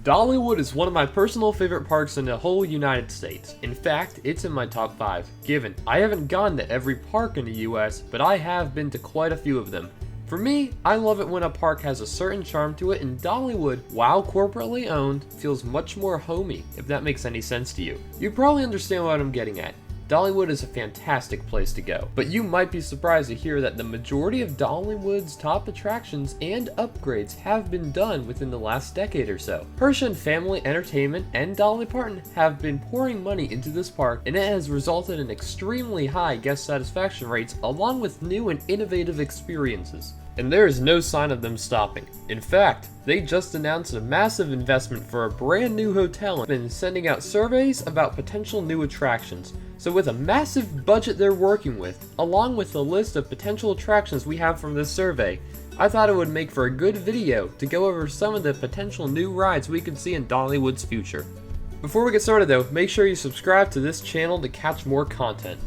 Dollywood is one of my personal favorite parks in the whole United States. In fact, it's in my top 5, given I haven't gone to every park in the US, but I have been to quite a few of them. For me, I love it when a park has a certain charm to it, and Dollywood, while corporately owned, feels much more homey, if that makes any sense to you. You probably understand what I'm getting at. Dollywood is a fantastic place to go, but you might be surprised to hear that the majority of Dollywood's top attractions and upgrades have been done within the last decade or so. Hershey Family Entertainment and Dolly Parton have been pouring money into this park, and it has resulted in extremely high guest satisfaction rates along with new and innovative experiences. And there is no sign of them stopping. In fact, they just announced a massive investment for a brand new hotel and been sending out surveys about potential new attractions. So with a massive budget they're working with, along with the list of potential attractions we have from this survey, I thought it would make for a good video to go over some of the potential new rides we could see in Dollywood's future. Before we get started though, make sure you subscribe to this channel to catch more content.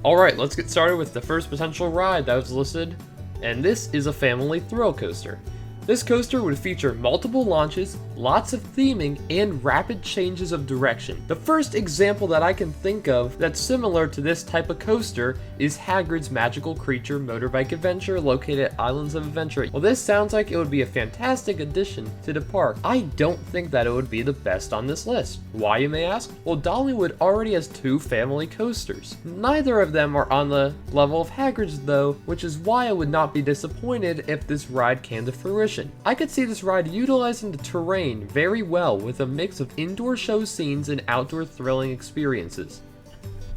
Alright, let's get started with the first potential ride that was listed. And this is a family thrill coaster. This coaster would feature multiple launches, lots of theming, and rapid changes of direction. The first example that I can think of that's similar to this type of coaster is Hagrid's Magical Creature Motorbike Adventure located at Islands of Adventure. While this sounds like it would be a fantastic addition to the park, I don't think that it would be the best on this list. Why, you may ask? Well, Dollywood already has 2 family coasters. Neither of them are on the level of Hagrid's though, which is why I would not be disappointed if this ride came to fruition. I could see this ride utilizing the terrain very well with a mix of indoor show scenes and outdoor thrilling experiences.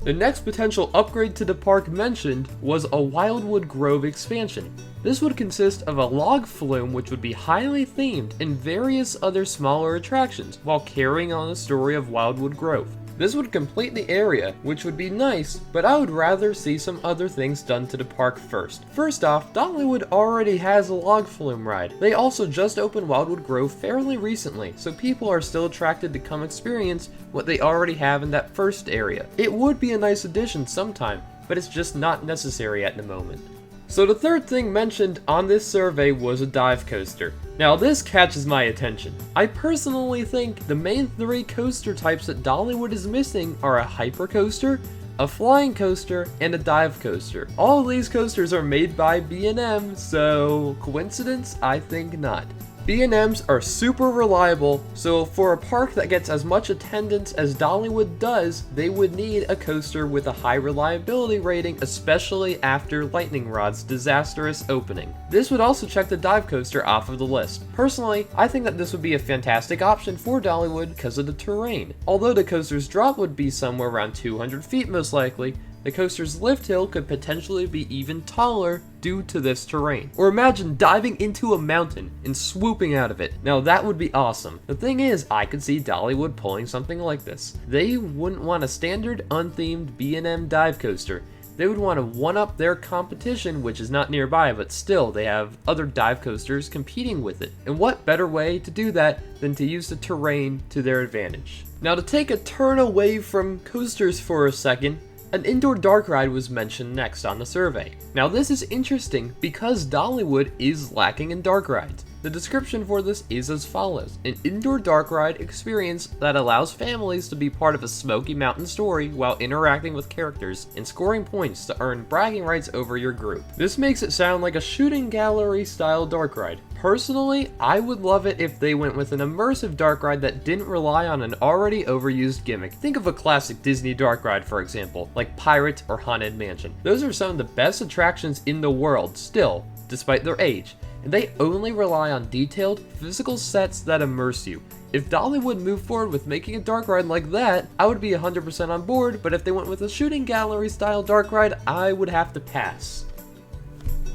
The next potential upgrade to the park mentioned was a Wildwood Grove expansion. This would consist of a log flume which would be highly themed and various other smaller attractions while carrying on the story of Wildwood Grove. This would complete the area, which would be nice, but I would rather see some other things done to the park first. First off, Dollywood already has a log flume ride. They also just opened Wildwood Grove fairly recently, so people are still attracted to come experience what they already have in that first area. It would be a nice addition sometime, but it's just not necessary at the moment. So the third thing mentioned on this survey was a dive coaster. Now this catches my attention. I personally think the main 3 coaster types that Dollywood is missing are a hyper coaster, a flying coaster, and a dive coaster. All of these coasters are made by B&M, so coincidence? I think not. B&Ms are super reliable, so for a park that gets as much attendance as Dollywood does, they would need a coaster with a high reliability rating, especially after Lightning Rod's disastrous opening. This would also check the dive coaster off of the list. Personally, I think that this would be a fantastic option for Dollywood because of the terrain. Although the coaster's drop would be somewhere around 200 feet most likely, the coaster's lift hill could potentially be even taller due to this terrain. Or imagine diving into a mountain and swooping out of it. Now that would be awesome. The thing is, I could see Dollywood pulling something like this. They wouldn't want a standard unthemed B&M dive coaster. They would want to one-up their competition, which is not nearby, but still they have other dive coasters competing with it. And what better way to do that than to use the terrain to their advantage? Now to take a turn away from coasters for a second, an indoor dark ride was mentioned next on the survey. Now this is interesting because Dollywood is lacking in dark rides. The description for this is as follows: an indoor dark ride experience that allows families to be part of a Smoky Mountain story while interacting with characters and scoring points to earn bragging rights over your group. This makes it sound like a shooting gallery style dark ride. Personally, I would love it if they went with an immersive dark ride that didn't rely on an already overused gimmick. Think of a classic Disney dark ride, for example, like Pirates or Haunted Mansion. Those are some of the best attractions in the world still, despite their age, and they only rely on detailed, physical sets that immerse you. If Dollywood moved forward with making a dark ride like that, I would be 100% on board, but if they went with a shooting gallery style dark ride, I would have to pass.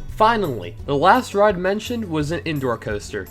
Finally, the last ride mentioned was an indoor coaster.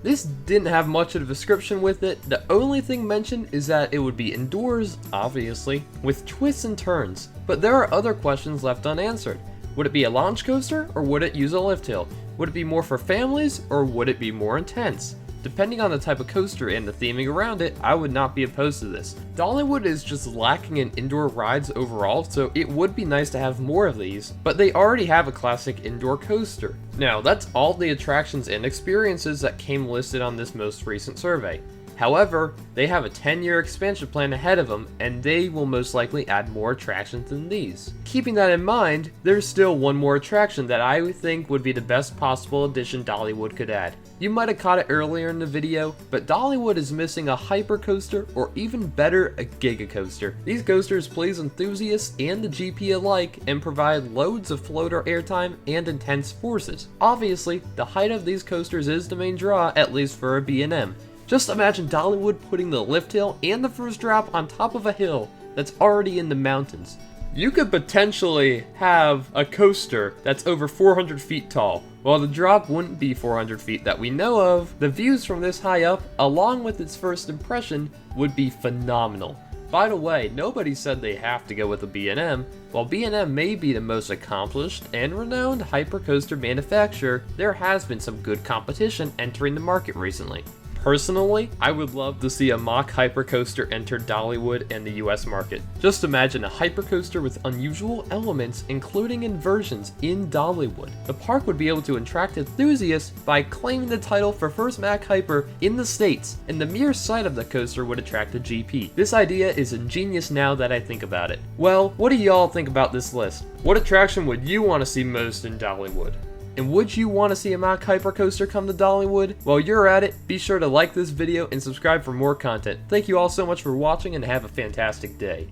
This didn't have much of a description with it. The only thing mentioned is that it would be indoors, obviously, with twists and turns. But there are other questions left unanswered. Would it be a launch coaster, or would it use a lift hill? Would it be more for families, or would it be more intense? Depending on the type of coaster and the theming around it, I would not be opposed to this. Dollywood is just lacking in indoor rides overall, so it would be nice to have more of these, but they already have a classic indoor coaster. Now, that's all the attractions and experiences that came listed on this most recent survey. However, they have a 10-year expansion plan ahead of them, and they will most likely add more attractions than these. Keeping that in mind, there's still one more attraction that I think would be the best possible addition Dollywood could add. You might have caught it earlier in the video, but Dollywood is missing a hyper coaster, or even better, a giga coaster. These coasters please enthusiasts and the GP alike and provide loads of floater airtime and intense forces. Obviously, the height of these coasters is the main draw, at least for a B&M. Just imagine Dollywood putting the lift hill and the first drop on top of a hill that's already in the mountains. You could potentially have a coaster that's over 400 feet tall. While the drop wouldn't be 400 feet that we know of, the views from this high up, along with its first impression, would be phenomenal. By the way, nobody said they have to go with a B&M. While B&M may be the most accomplished and renowned hypercoaster manufacturer, there has been some good competition entering the market recently. Personally, I would love to see a mock hypercoaster enter Dollywood and the US market. Just imagine a hypercoaster with unusual elements, including inversions, in Dollywood. The park would be able to attract enthusiasts by claiming the title for first Mack Hyper in the States, and the mere sight of the coaster would attract a GP. This idea is ingenious now that I think about it. Well, what do y'all think about this list? What attraction would you want to see most in Dollywood? And would you want to see a mock hypercoaster come to Dollywood? While you're at it, be sure to like this video and subscribe for more content. Thank you all so much for watching and have a fantastic day.